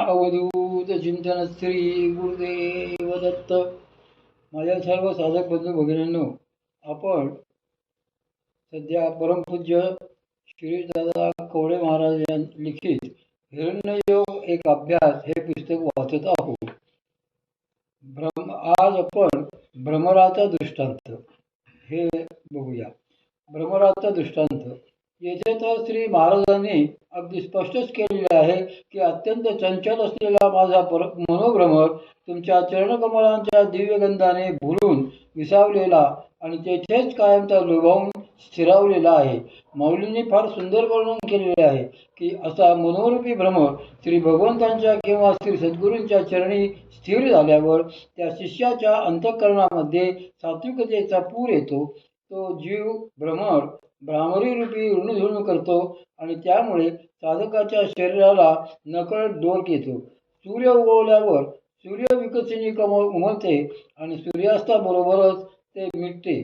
अवधूत चिंतन श्री गुरुदेव दत्त. माझ्या सर्व साधक बंधू भगिनींनो, आपण सध्या परमपूज्य श्री दादा कवडे महाराज यांनी लिखित हिरण्ययोग एक अभ्यास हे पुस्तक वाचत आहोत. आज आपण भ्रमराचा दृष्टांत हे बघूया. भ्रमराचा दृष्टांत येथे तर श्री महाराजांनी अगदी स्पष्टच केलेले आहे की अत्यंत चंचल असलेला माझा मनोभ्रमर तुमच्या चरणकमलांच्या दिव्यगंधाने भुलून विसावलेला आणि तेथेच कायमचा लोभावून स्थिरावलेला आहे. माऊलींनी फार सुंदर वर्णन केलेले आहे की असा मनोरूपी भ्रमर श्री भगवंतांच्या किंवा श्री सद्गुरूंच्या चरणी स्थिर झाल्यावर त्या शिष्याच्या अंतःकरणामध्ये सात्विकतेचा पूर येतो. तो जीव भ्रमर भ्रामरी रूपी ऋणधुण करतो आणि त्यामुळे साधकाच्या शरीराला नकळत डोक येतो. सूर्य उगवल्यावर सूर्य विकसिनी कमळ उमलते आणि सूर्यास्ताबरोबरच ते मिटते.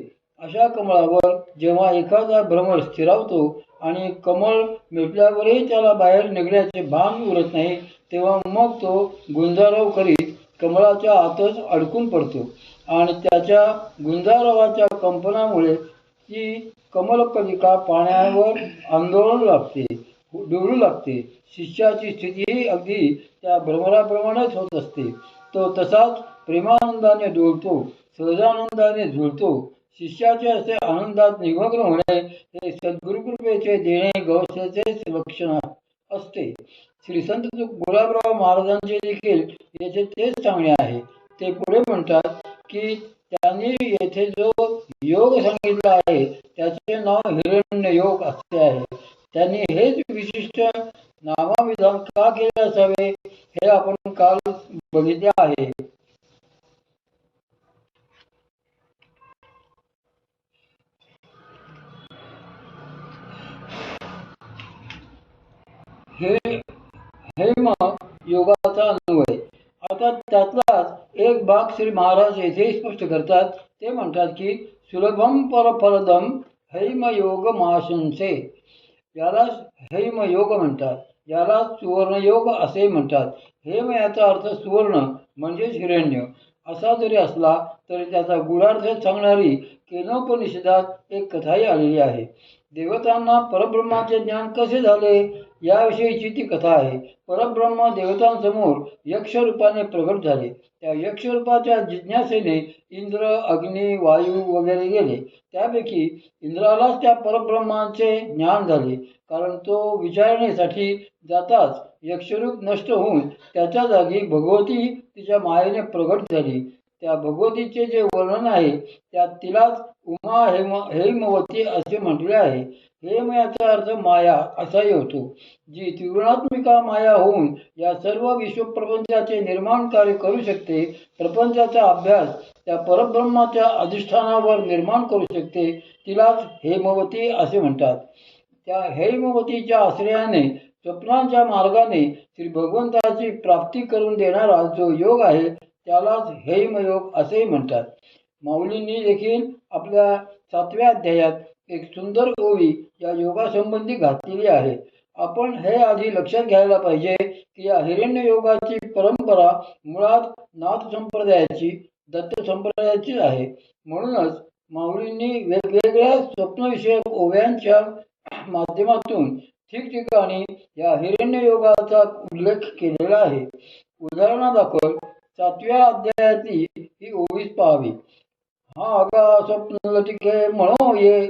अशा कमळावर जेव्हा एखादा भ्रमर स्थिरावतो आणि कमळ मिटल्यावरही त्याला बाहेर निघण्याचे भान उरत नाही, तेव्हा मग तो गुंजारव करीत कमळाच्या आतच अडकून पडतो आणि त्याच्या गुंजारवाच्या कंपनामुळे ती कमलकलिका पाण्यावर आंदोलन लागते, डोलू लागते. शिष्याची स्थितीही अगदी त्या भ्रमराप्रमाणेच होत असते. तो तसाच प्रेमानंदाने डोलतो, सहजानंदाने झुलतो. शिष्याचे असे आनंदात निमग्न होणे हे सद्गुरुकृपेचे देणे गवसेचेच लक्षण असते. श्री संत गुलाबराव महाराजांचे देखील येथे तेच सांगणे आहे. ते पुढे म्हणतात की त्यांनी येथे जो योग सांगितला आहे त्याचे नाव हिरण्य योग असे आहे. त्यांनी हेच विशिष्ट नामाविधान का केले असावे हे आपण काल बघितले आहे. हे मग योगाचा अन्वय. आता त्यातलाच एक भाग श्री महाराज येथे स्पष्ट करतात. ते म्हणतात की सुलभम परफलदम हैमयोग माशंसे. याला हैमयोग म्हणतात, याला सुवर्णयोग असे म्हणतात. हेम याचा अर्थ सुवर्ण म्हणजेच हिरण्य असा जरी असला तरी त्याचा गूढार्थ सांगणारी केनोपनिषदात एक कथाही आलेली आहे. देवतांना परब्रह्माचे ज्ञान कसे झाले याविषयीची ती कथा आहे. परब्रह्म देवतांसमोर यक्षरूपाने प्रगट झाले. त्या यक्षरूपाच्या जिज्ञासेने इंद्र, अग्नी, वायू वगैरे गेले. त्यापैकी इंद्रालाच त्या परब्रह्माचे ज्ञान झाले, कारण तो विचारणेसाठी जाताच यक्षरूप नष्ट होऊन त्याच्या जागी भगवती तिच्या मायेने प्रगट झाली. त्या भगवतीचे जे वर्णन आहे त्यात तिलाच उमा हेमवती असे म्हटले आहे. हेम याचा अर्थ माया असाही होतो, जी त्रिगुणात्मिका माया होऊन या सर्व विश्वप्रपंचाचे निर्माण कार्य करू शकते. प्रपंचाचा अभ्यास त्या परब्रह्माच्या अधिष्ठानावर निर्माण करू शकते. तिलाच हेमवती असे म्हणतात. त्या हेमवतीच्या आश्रयाने स्वप्नांच्या मार्गाने श्री भगवंताची प्राप्ती करून देणारा जो योग आहे त्यालाच हेमयोग असे म्हणतात. माऊलींनी देखील आपल्या 7व्या अध्यायात एक सुंदर ओवी या योगासंबंधी घातलेली आहे. आपण हे आधी लक्षात घ्यायला पाहिजे की या हिरण्य योगाची परंपरा मुळात नाथ संप्रदायाची, दत्त संप्रदायाची आहे. म्हणूनच माऊलींनी वेगवेगळ्या स्वप्नविषयक ओव्यांच्या माध्यमातून ठिकठिकाणी या हिरण्य योगाचा उल्लेख केलेला आहे. उदाहरणादाखल 7व्या अध्यायातली ही ओवीच पाहावी. हा आगा स्वप्न लटिके म्हणो ये,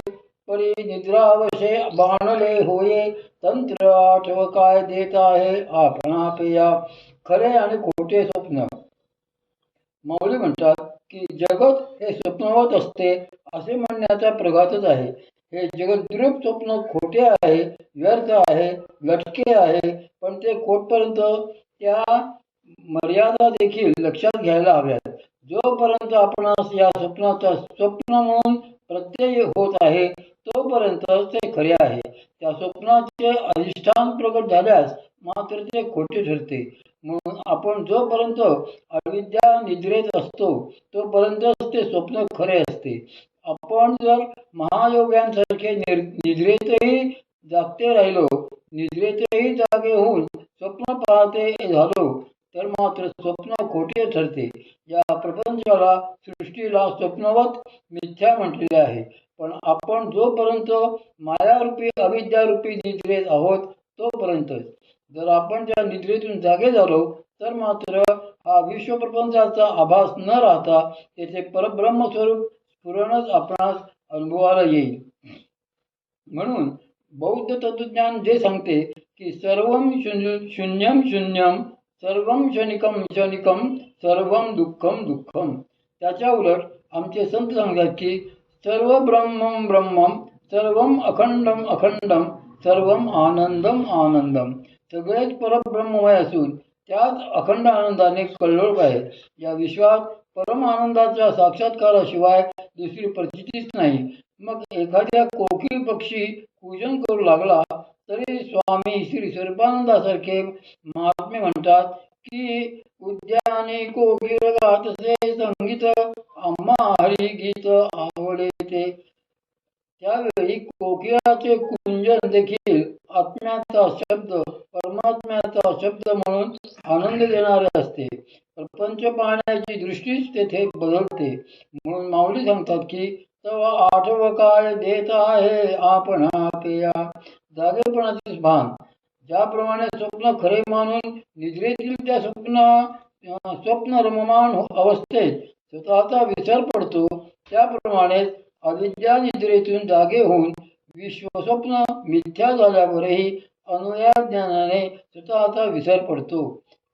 परी निद्रावशे बाणले होये, तंत्र आठव काय देत आहे आपणा पेया. खरे आणि खोटे स्वप्न. माऊली म्हणतात की जगत हे स्वप्नवत असते असे म्हणण्याचा प्रघातच आहे. हे जगद्रूप स्वप्न खोटे आहे, व्यर्थ आहे, लटके आहे. पण ते खोटपर्यंत त्या मर्यादा देखील लक्षात घ्यायला हव्यात. जोपर्यंत आपणास या स्वप्नाचा स्वप्न म्हणून प्रत्यय होत आहे तोपर्यंत ते खरे आहे. त्या स्वप्नाचे अधिष्ठान प्रगट झाल्यास मात्र ते खोटे ठरते. म्हणून आपण जोपर्यंत अविद्या निद्रेत असतो तोपर्यंतच ते स्वप्न खरे असते. आपण जर महायोग्यांसारखे निद्रेतही जागते राहिलो, निद्रेतही जागे होऊन स्वप्न पाहते झालो, तर मात्र स्वप्न खोटे ठरते. या प्रपंचाला, सृष्टीला स्वप्नवत मिथ्या म्हटलेले आहे. पण आपण जोपर्यंत मायारूपी अविद्यारूपी निद्रेत आहोत तोपर्यंतच. जर आपण त्या निद्रेतून जागे झालो तर मात्र हा विश्वप्रपंचाचा आभास न राहता तेथे परब्रह्मस्वरूप स्फुरणच आपणास अनुभवाला येईल. म्हणून बौद्ध तत्वज्ञान जे सांगते की सर्वम शून्यम शून्यम, सर्वम क्षणिकम क्षणिकम, सर्वम दुःखम दुःखम, त्याच्या उलट आमचे संत सांगतात की सर्व ब्रह्मम ब्रह्मम, सर्वम अखंडम अखंडम, सर्वम आनंदम आनंदम. सगळेच परब्रह्ममय असून त्याच अखंड आनंदाने कल्लोळ आहे. या विश्वात परम आनंदाच्या साक्षात्काराशिवाय दुसरी प्रचितीच नाही. मग एखाद्या कोकिळ पक्षी पूजन करू लागला तरी स्वामी श्री स्वरूपानंदासारखे महात्मे म्हणतात की उद्याने कोकिळ गातसे संगीत, आम्हा हरी गीत आवडे ते. त्यावेळी कोकिळाचे कुंजन देखील आत्म्याचा शब्द, परमात्म्याचा शब्द म्हणून आनंद देणारे असते. प्रपंच पाहण्याची दृष्टीच तेथे बदलते. म्हणून माऊली सांगतात की तव आठव काय देत आहे आपण पेया. जागेपणाचे भान. ज्याप्रमाणे स्वप्न खरे मानून निद्रेतील त्या स्वप्न रममान अवस्थेत स्वतःचा विसर पडतो, त्याप्रमाणेच अविद्या निद्रेतून जागे होऊन विश्वस्वप्न मिथ्या झाल्यावरही अन्वया ज्ञानाने स्वतःचा विसर पडतो.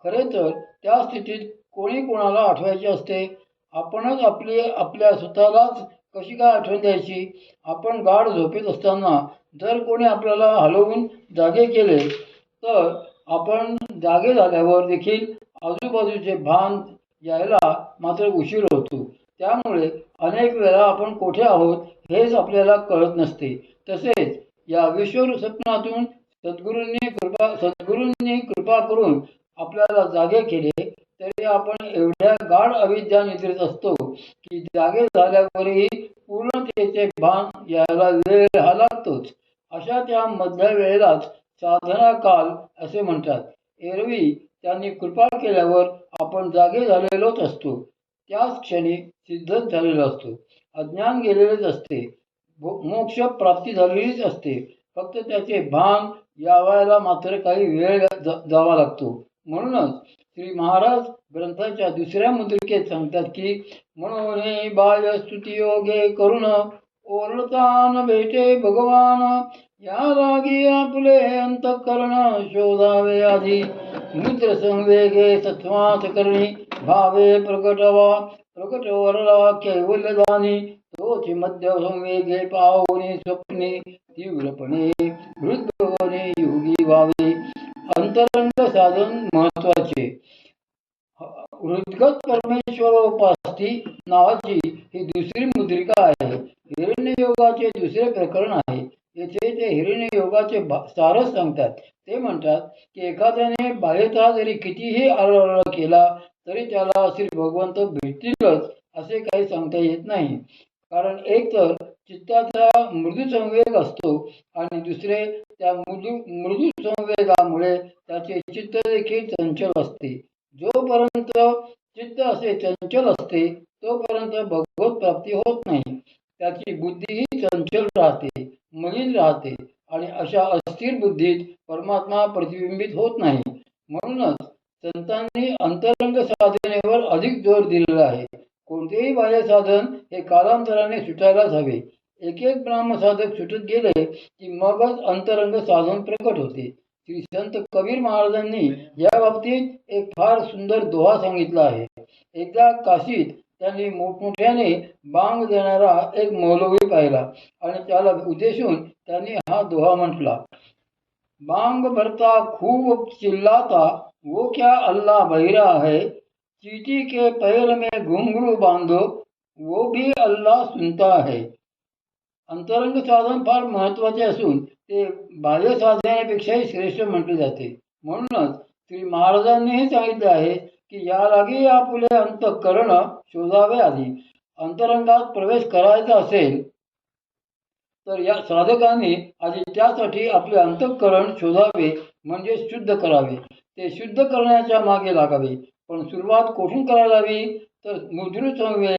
खरे तर त्या स्थितीत कोणी कोणाला आठवायचे असते? आपणच आपल्या स्वतःलाच कशी काय आठवण द्यायची? आपण गाढ झोपेत असताना जर कोणी आपल्याला हलवून जागे केले तर आपण जागे झाल्यावर देखील आजूबाजूचे भान यायला मात्र उशीर होतो. त्यामुळे अनेक वेळा आपण कुठे आहोत हेच आपल्याला कळत नसते. तसेच या विश्व स्वप्नातून सद्गुरूंनी कृपा करून आपल्याला जागे केले तरी आपण एवढ्या गाढ अविद्या निद्रेत असतो की जागे झाल्यावरही पूर्णतेचे भान यायला वेळ हा लागतोच. अशा त्या मधल्या वेळेलाच साधना काल असे म्हणतात. एरवी त्यांनी कृपा केल्यावर आपण जागे झालेलोच असतो. त्याच क्षणी सिद्धच झालेलो असतो. अज्ञान गेलेलेच असते. मोक्ष प्राप्ती झालेलीच असते. फक्त त्याचे भान यावायला मात्र काही वेळ जावा लागतो. म्हणूनच श्री महाराज ग्रंथाच्या दुसऱ्या मुद्रिकेत सांगतात की म्हणून बाह्य स्तुती योगे करून ओरडतान भेटे भगवान, या लागी आपले अंतःकरण शोधावे आधी. मुद्र संवेगे सत्वात करणी, भावे प्रकटवरला कैवल्यदानी, तोच मध्य संवेगे पाहुणे स्वप्ने तीव्रपणे हृदभवने योगी व्हावे. अंतरंग साधन महत्वाचे. हृदगत परमेश्वरोपास्ती नावाची ही दुसरी मुद्रिका आहे. हिरण्ययोगाचे दुसरे प्रकरण आहे. येथे ते हिरण्ययोगाचे सारच सांगतात. ते म्हणतात की एखाद्याने बाह्यतः जरी कितीही आरडाओरडा केला तरी त्याला श्री भगवंत भेटतीलच असे काही सांगता येत नाही. कारण एक तर चित्ताचा मृदू संवेग असतो आणि दुसरे त्या मृदू संवेगामुळे त्याचे चित्त देखील चंचल असते. जोपर्यंत चित्त असे चंचल असते तोपर्यंत भगवत प्राप्ती होत नाही. त्याची बुद्धीही चंचल राहते, मलिन राहते आणि अशा अस्थिर बुद्धीत परमात्मा प्रतिबिंबित होत नाही. म्हणूनच संतांनी अंतरंग साधनेवर अधिक जोर दिलेला आहे. कोणतेही बाह्य साधन हे कालांतराने सुटायलाच हवे. एक एक ब्रह्मसाधक सुटत गेले की मगच अंतरंग साधन प्रकट होते. श्री संत कबीर महाराजांनी या बाबतीत एक फार सुंदर दोहा सांगितला आहे. एकदा काशीत त्यांनी मोठमोठ्याने बांग देणारा एक मौलवी पाहिला आणि त्याला उद्देशून त्यांनी हा दोहा म्हटला. बांग भरता खूब चिल्लाता, वो क्या अल्लाह बहिरा है, चींटी के पैर में घुंघरू बांधो, वो भी अल्लाह सुनता है. अंतरंग साधन फार महत्वाचे असून ते बाह्य साधनेपेक्षाही श्रेष्ठ म्हटले जाते. म्हणूनच श्री महाराजांनीही सांगितले आहे की या लागी आपले अंतःकरण शोधावे आधी. अंतरंगात प्रवेश करायचा असेल तर या साधकांनी आधी त्यासाठी आपले अंतःकरण शोधावे, म्हणजे शुद्ध करावे. ते शुद्ध करण्याच्या मागे लागावे. पण सुरुवात कोठून करायला हवी? तर मुद्रित संवेद